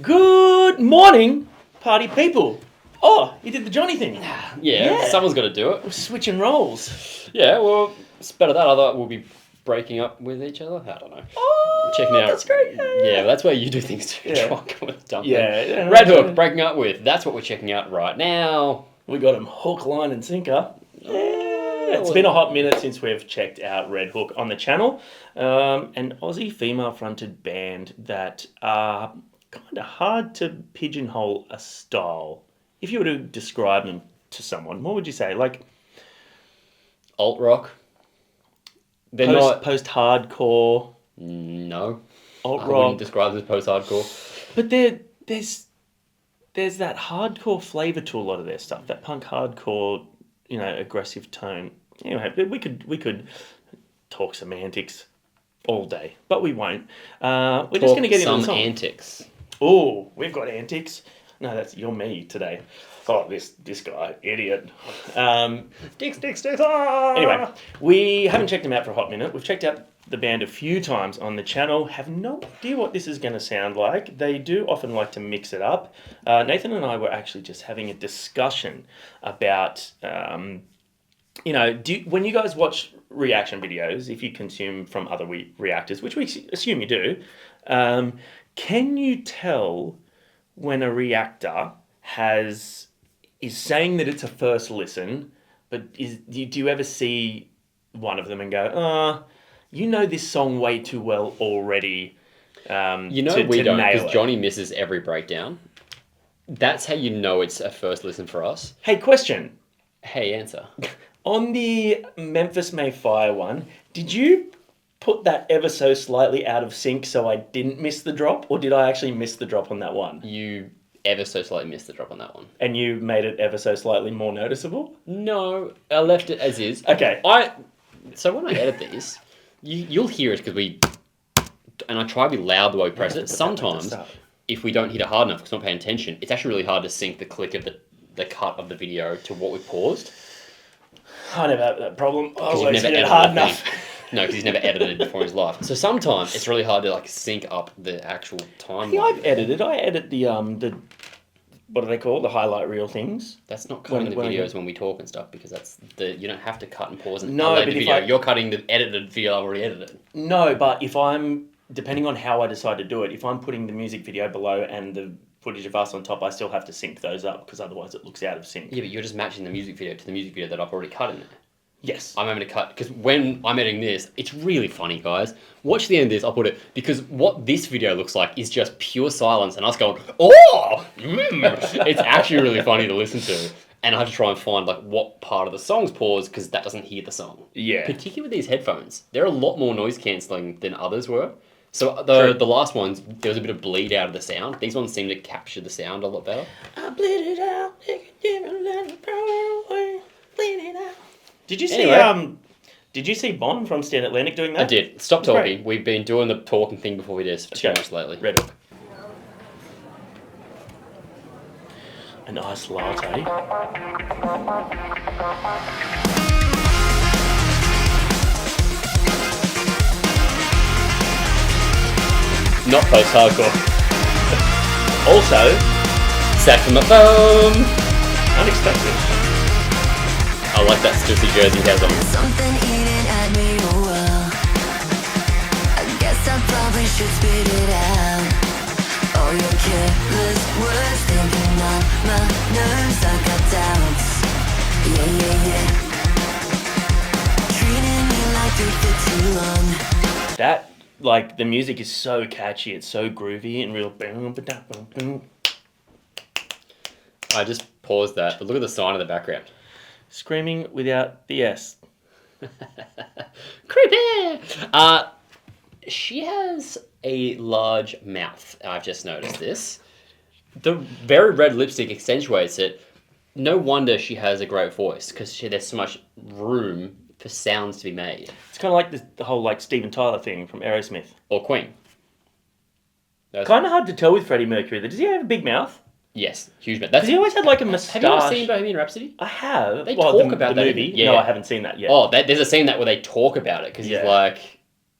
Good morning, party people. Oh, you did the Johnny thing. Yeah, someone's got to do it. We're switching roles. Yeah, well, it's better that. Otherwise, we'll be breaking up with each other. I don't know. Oh, Checking out. that's great. Yeah, well, that's where you do things too. Yeah. Yeah. REDHOOK, breaking up with. That's what we're checking out right now. We got him hook, line, and sinker. Yeah. It's been a hot minute since we've checked out REDHOOK on the channel. An Aussie female-fronted band that are kind of hard to pigeonhole a style. If you were to describe them to someone, what would you say? Like alt rock. They're post-hardcore. No. Alt I rock. wouldn't describe them as post-hardcore. But there's that hardcore flavour to a lot of their stuff. That punk hardcore, aggressive tone. Anyway, we could talk semantics all day, but we won't. We're just going to get into the song. Antics. Oh, we've got antics. No, you're me today. Oh, this guy, idiot. Dicks. Anyway, we haven't checked them out for a hot minute. We've checked out the band a few times on the channel. Have no idea what this is going to sound like. They do often like to mix it up. Nathan and I were actually just having a discussion about, when you guys watch reaction videos, if you consume from other reactors, which we assume you do, can you tell when a reactor is saying that it's a first listen, but do you ever see one of them and go, this song way too well already? We don't, because Johnny misses every breakdown. That's how you know it's a first listen for us. Hey, question. Hey, answer. On the Memphis May Fire one, did you put that ever so slightly out of sync so I didn't miss the drop, or did I actually miss the drop on that one? You ever so slightly missed the drop on that one. And you made it ever so slightly more noticeable? No, I left it as is. Okay. So when I edit these, you'll hear it because and I try to be loud the way we press it. Sometimes, if we don't hit it hard enough because we're not paying attention, it's actually really hard to sync the click of the cut of the video to what we paused. I never had that problem. I always hit it hard enough. No, because he's never edited before in his life. So sometimes it's really hard to sync up the actual timeline. Yeah, I've edited. I edit the what do they call it? The highlight reel things. That's not cutting the videos when we talk and stuff, because that's you don't have to cut and pause and edit the video. You're cutting the edited video I've already edited. No, but if I'm, depending on how I decide to do it, if I'm putting the music video below and the footage of us on top, I still have to sync those up because otherwise it looks out of sync. Yeah, but you're just matching the music video to the music video that I've already cut in there. Yes. I'm having to cut, because when I'm editing this, it's really funny, guys. Watch the end of this, I'll put it, because what this video looks like is just pure silence and us going, oh! It's actually really funny to listen to. And I have to try and find what part of the song's paused, because that doesn't hear the song. Yeah. Particularly with these headphones. They're a lot more noise cancelling than others were. So the last ones, there was a bit of bleed out of the sound. These ones seem to capture the sound a lot better. I bleed it out, bleed it out. Did you see Bond from Stand Atlantic doing that? I did. Stop talking. Great. We've been doing the talking thing before we do this too much lately. REDHOOK. An iced latte. Not post-hardcore. Also, saxophone. Unexpected. I like that stupid jersey he has on. Something eating at me, oh well. I guess I probably should spit it out. All your careless words thinking on my nerves, I got doubts. Yeah. Treating me like you for too long. That, the music is so catchy, it's so groovy and real boom, boom. I just paused that, but look at the sign in the background. Screaming without the S. Creepy! She has a large mouth. I've just noticed this. The very red lipstick accentuates it. No wonder she has a great voice, because there's so much room for sounds to be made. It's kind of like the whole Steven Tyler thing from Aerosmith. Or Queen. Kind of hard to tell with Freddie Mercury. Does he have a big mouth? Yes, huge mouth. Because he always had a moustache. Have you ever seen Bohemian Rhapsody? I have. They talk about the that movie. Yeah. No, I haven't seen that yet. Oh, there's a scene where they talk about it, because Yeah. he's like,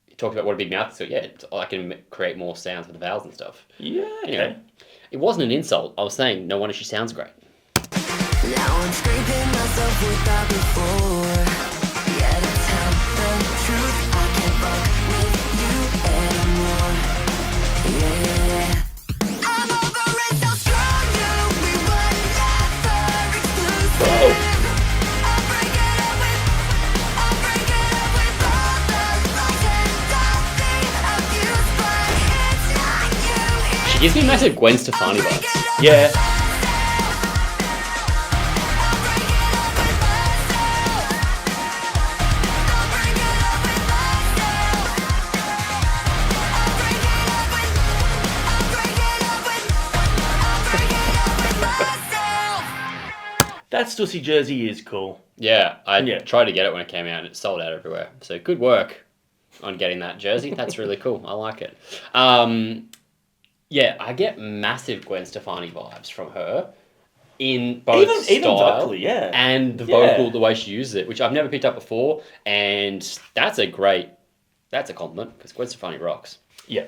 he talks about what a big mouth is. So yeah, I can create more sounds with the vowels and stuff. Yeah, okay. Anyway, It wasn't an insult. I was saying, no wonder she sounds great. Now I'm scraping myself with that before. Yeah, to tell the truth, I can't fuck with you anymore. Yeah. I'm over it, so strong you. We were never exclusive. I'll break it up with all the lies and all the abuse, but it's not you. She gives me massive Gwen Stefani vibes. Yeah. That Stussy jersey is cool. Yeah, I Yeah. tried to get it when it came out and it sold out everywhere. So good work on getting that jersey. That's really cool. I like it. Yeah, I get massive Gwen Stefani vibes from her in both Even style vocally, yeah. and the Yeah. vocal, the way she uses it, which I've never picked up before. And that's a compliment because Gwen Stefani rocks. Yeah.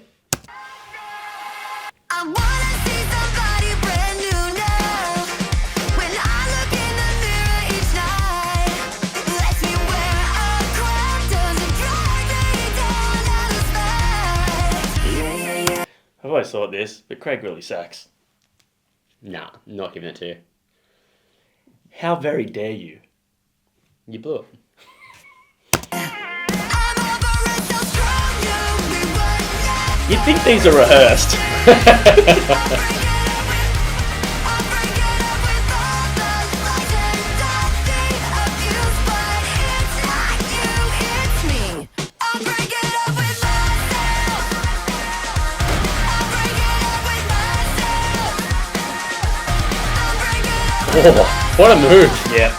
I wanna see somebody brand new now. When I look in the mirror each night, lets me wear a crown, doesn't drag me down out of spite. Yeah. I've always thought this, but Craig really sucks. Nah, not giving it to you. How very dare you? You blew it. I'm over it, so strong you. We were never You'd think these are rehearsed. I'll break it up with all the lies and all the abuse, but it's not you, it's me. I'll break it up with myself. I'll break it up with myself. I'll break it up with Oh, what a move. Yeah.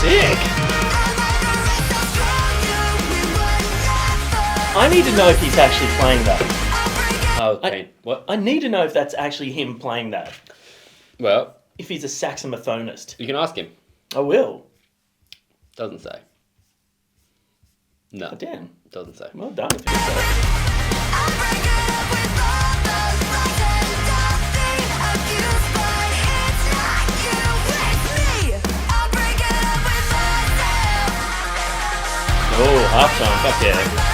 Sick. I need to know if he's actually playing that. Oh, okay. What? I need to know if that's actually him playing that. Well, If he's a saxophonist. you can ask him. I will. Doesn't say. No, Oh, damn. doesn't say. Well done. If it is so. Oh, half time. Fuck yeah.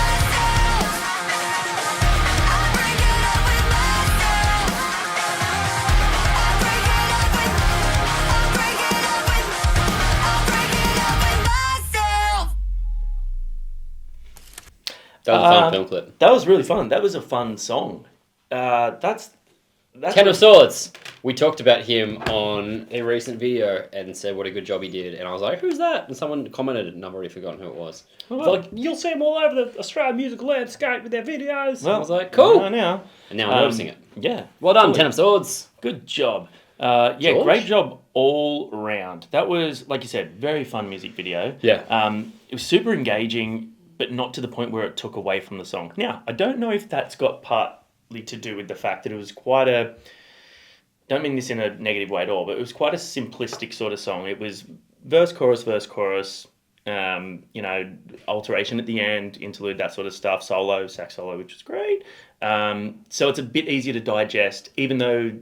That was a fun film clip. That was really fun. That was a fun song. That's Ten of Swords. We talked about him on a recent video and said what a good job he did. And I was like, who's that? And someone commented, and I've already forgotten who it was. Oh, It's like, you'll see him all over the Australian musical landscape with their videos. Well, I was like, cool. I know now. And now I'm noticing it. Yeah. Well done, Cool. Ten of Swords. Good job. Yeah, George? great job all round. That was, like you said, very fun music video. Yeah. It was super engaging, but not to the point where it took away from the song. Now, I don't know if that's got partly to do with the fact that it was quite a, don't mean this in a negative way at all, but it was quite a simplistic sort of song. It was verse, chorus, alteration at the end, interlude, that sort of stuff, solo, sax solo, which was great. So it's a bit easier to digest, even though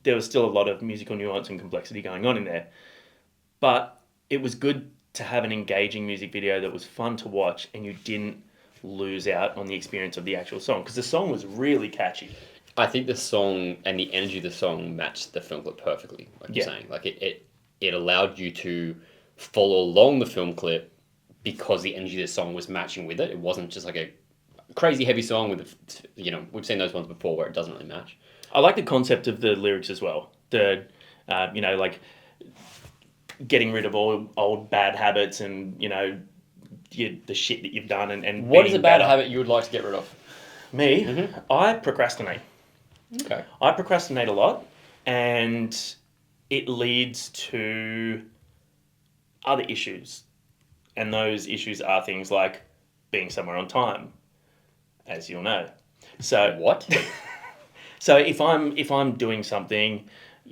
there was still a lot of musical nuance and complexity going on in there. But it was good to have an engaging music video that was fun to watch and you didn't lose out on the experience of the actual song, because the song was really catchy. I think the song and the energy of the song matched the film clip perfectly, like you're saying. Like it allowed you to follow along the film clip because the energy of the song was matching with it. It wasn't just like a crazy heavy song with, we've seen those ones before where it doesn't really match. I like the concept of the lyrics as well. Like getting rid of all old bad habits and, the shit that you've done and What is being a bad better. habit you would like to get rid of? Me, Mhm. I procrastinate. Okay. I procrastinate a lot, and it leads to other issues. And those issues are things like being somewhere on time, as you'll know. So What? So if I'm doing something,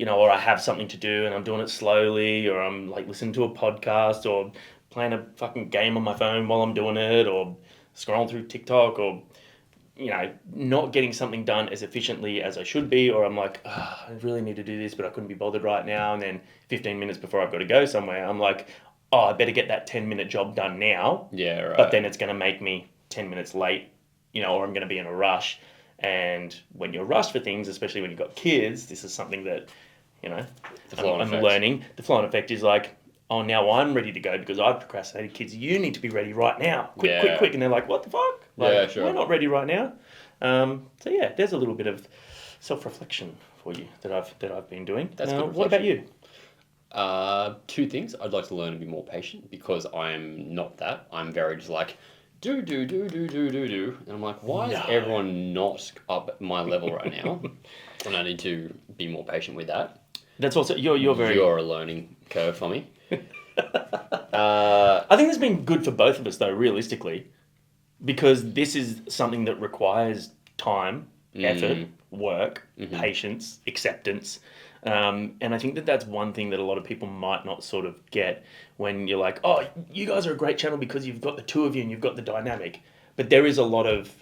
or I have something to do and I'm doing it slowly, or I'm like listening to a podcast, or playing a fucking game on my phone while I'm doing it, or scrolling through TikTok, or not getting something done as efficiently as I should be, or I'm like, I really need to do this, but I couldn't be bothered right now, and then 15 minutes before I've got to go somewhere, I'm like, oh, I better get that 10-minute job done now, Yeah, right. but then it's going to make me 10 minutes late, or I'm going to be in a rush. And when you're rushed for things, especially when you've got kids, this is something that, The flow-on I'm effect. learning. The flow-on effect is like, oh, now I'm ready to go because I've procrastinated. Kids, you need to be ready right now. Quick, quick, Yeah. quick. And they're like, what the fuck? Like, Yeah, sure. we're not ready right now. So yeah, there's a little bit of self-reflection for you that I've been doing. That's good What about reflection. you? Two things. I'd like to learn to be more patient because I'm not that. I'm very just like, do. And I'm like, why is No. everyone not up at my level right now? And I need to be more patient with that. That's also you're very. You're a learning curve for me. I think that's been good for both of us though, realistically, because this is something that requires time, effort, work, patience, acceptance. And I think that that's one thing that a lot of people might not sort of get when you're like, oh, you guys are a great channel because you've got the two of you and you've got the dynamic. But there is a lot of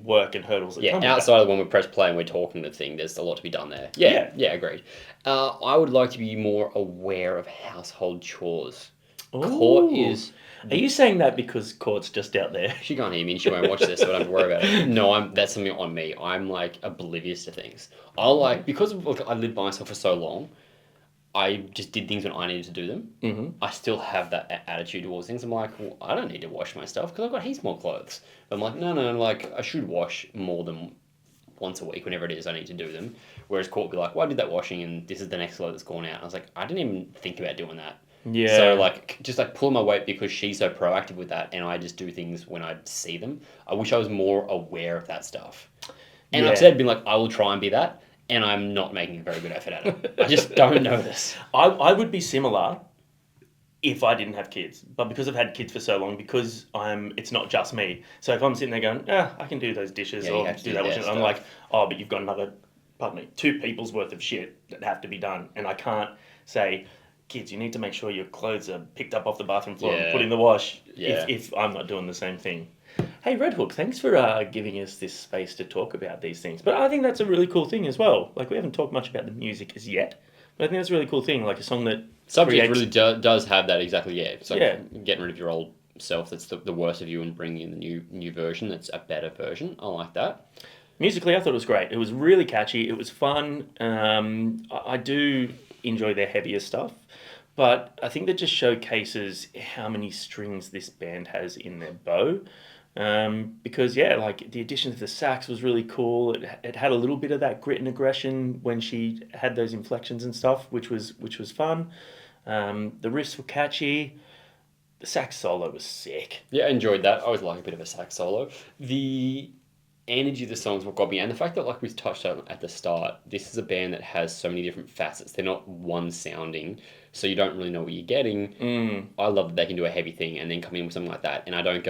work and hurdles that Yeah, come with outside of when we press play and we're talking the thing, there's a lot to be done there. Yeah, agreed. I would like to be more aware of household chores. that. Court Ooh. is. Are you saying that because Court's just out there? She can't hear me and she won't watch this, so I don't have to worry about it. No, that's something on me. I'm like oblivious to things. Because I lived by myself for so long, I just did things when I needed to do them. Mm-hmm. I still have that attitude towards things. I'm like, well, I don't need to wash my stuff because I've got heaps more clothes. But I'm like, no, like I should wash more than once a week, whenever it is I need to do them. Whereas Court would be like, well, I did that washing and this is the next load that's gone out. And I was like, I didn't even think about doing that. Yeah. So just pulling my weight because she's so proactive with that, and I just do things when I see them. I wish I was more aware of that stuff. And I've said, been like, I will try and be that, and I'm not making a very good effort at it. I just don't notice. I would be similar if I didn't have kids, but because I've had kids for so long, because it's not just me. So if I'm sitting there going, I can do those dishes Yeah, you or have to do do that their washing, I'm stuff. like, oh, but you've got another, pardon me, 2 people's worth of shit that have to be done, and I can't say, kids, you need to make sure your clothes are picked up off the bathroom floor and Yeah. put in the wash. Yeah. If I'm not doing the same thing. Hey, REDHOOK, thanks for giving us this space to talk about these things. But I think that's a really cool thing as well. Like, we haven't talked much about the music as yet, but I think that's a really cool thing. Like a song that Subject creates... really does have that exactly, yeah. So Yeah. getting rid of your old self that's the worst of you and bringing in the new version that's a better version. I like that. Musically, I thought it was great. It was really catchy. It was fun. I do enjoy their heavier stuff, but I think that just showcases how many strings this band has in their bow. Because like the addition of the sax was really cool. It had a little bit of that grit and aggression when she had those inflections and stuff, which was fun. The riffs were catchy. The sax solo was sick. Yeah, I enjoyed that. I always like a bit of a sax solo. The energy of the songs what got me, and the fact that, like we touched on at the start, this is a band that has so many different facets. They're not one sounding, so you don't really know what you're getting. I love that they can do a heavy thing and then come in with something like that, and I don't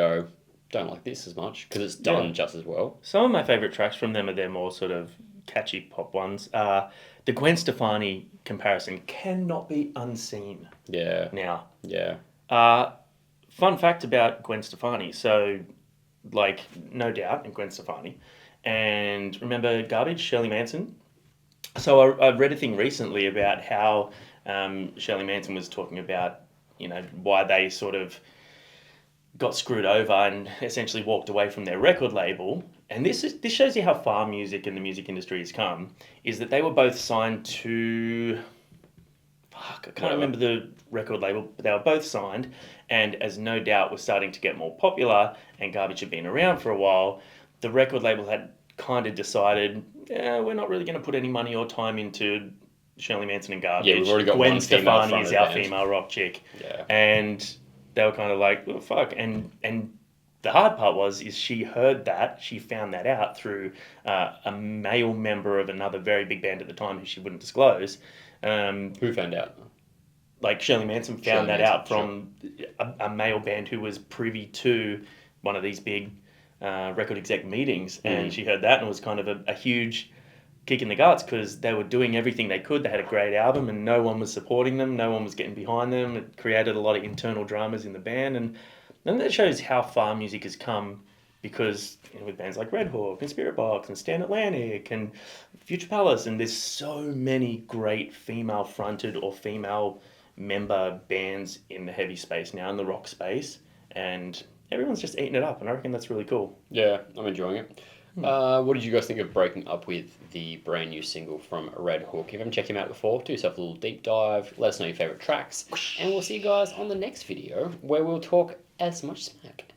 like this as much because it's done just as well. Some of my favourite tracks from them are their more sort of catchy pop ones. The Gwen Stefani comparison cannot be unseen Yeah. now. Yeah. Fun fact about Gwen Stefani. So, like, No Doubt and Gwen Stefani. And remember Garbage, Shirley Manson? So I read a thing recently about how Shirley Manson was talking about, why they sort of got screwed over and essentially walked away from their record label. And this shows you how far music and the music industry has come, is that they were both signed to... I can't remember the record label, but they were both signed. And as No Doubt was starting to get more popular and Garbage had been around for a while, the record label had kind of decided, we're not really going to put any money or time into Shirley Manson and Garbage. Yeah, we've already got Gwen one female Stefani front is of the our band. female rock chick. Yeah. And they were kind of like, well, fuck. And the hard part is she heard that, she found that out through a male member of another very big band at the time who she wouldn't disclose. Who found out? Like Shirley Manson found Shirley that Manson, out from a male band who was privy to one of these big record exec meetings, and she heard that and it was kind of a huge kick in the guts because they were doing everything they could. They had a great album and no one was supporting them, no one was getting behind them. It created a lot of internal dramas in the band, and that shows how far music has come because with bands like REDHOOK and Spirit Box and Stand Atlantic and Future Palace, and there's so many great female fronted or female member bands in the heavy space now, in the rock space, and everyone's just eating it up, and I reckon that's really cool. Yeah, I'm enjoying it. What did you guys think of breaking up with the brand new single from REDHOOK? If you haven't checked him out before, do yourself a little deep dive, let us know your favourite tracks, and we'll see you guys on the next video where we'll talk as much smack.